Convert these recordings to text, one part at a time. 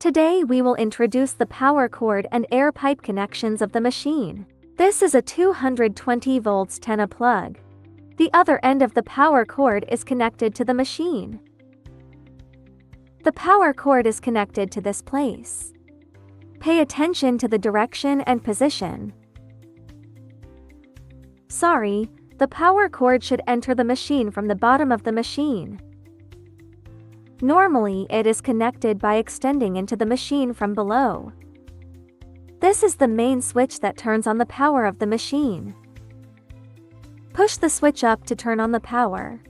Today we will introduce the power cord and air pipe connections of the machine. This is a 220 volts 10A plug. The other end of the power cord is connected to the machine. The power cord is connected to this place. Pay attention to the direction and position. Sorry, the power cord should enter the machine from the bottom of the machine. Normally it is connected by extending into the machine from below. This is the main switch that turns on the power of the machine. Push the switch up to turn on the power.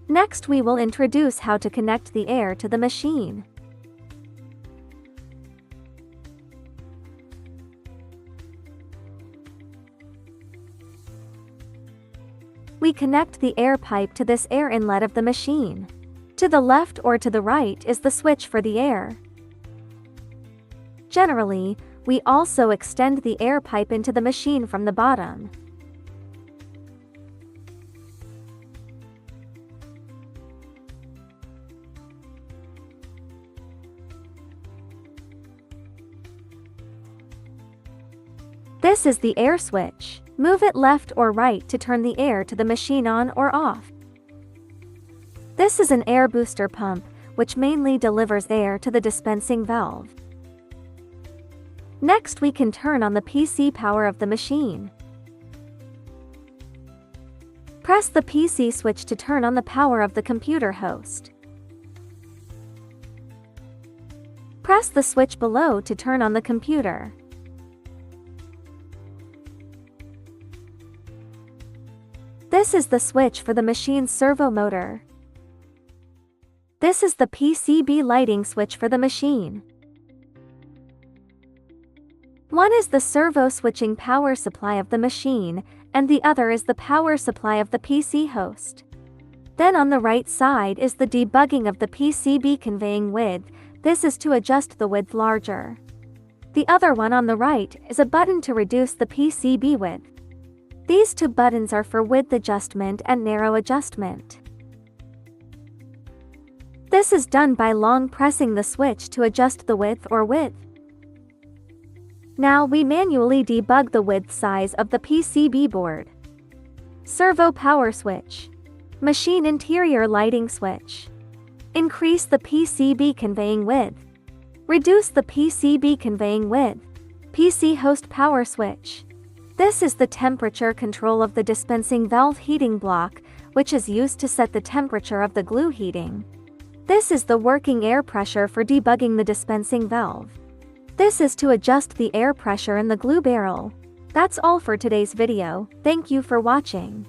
Next we will introduce how to connect the air to the machine. We connect the air pipe to this air inlet of the machine. To the left or to the right is the switch for the air. Generally, we also extend the air pipe into the machine from the bottom. This is the air switch. Move it left or right to turn the air to the machine on or off. This is an air booster pump, which mainly delivers air to the dispensing valve. Next we can turn on the PC power of the machine. Press the PC switch to turn on the power of the computer host. Press the switch below to turn on the computer. This is the switch for the machine's servo motor. This is the PCB lighting switch for the machine. One is the servo switching power supply of the machine, and the other is the power supply of the PC host. Then on the right side is the debugging of the PCB conveying width. This is to adjust the width larger. The other one on the right is a button to reduce the PCB width. These two buttons are for width adjustment and narrow adjustment. This is done by long pressing the switch to adjust the width or width. Now we manually debug the width size of the PCB board. Servo power switch. Machine interior lighting switch. Increase the PCB conveying width. Reduce the PCB conveying width. PC host power switch. This is the temperature control of the dispensing valve heating block, which is used to set the temperature of the glue heating. This is the working air pressure for debugging the dispensing valve. This is to adjust the air pressure in the glue barrel. That's all for today's video. Thank you for watching.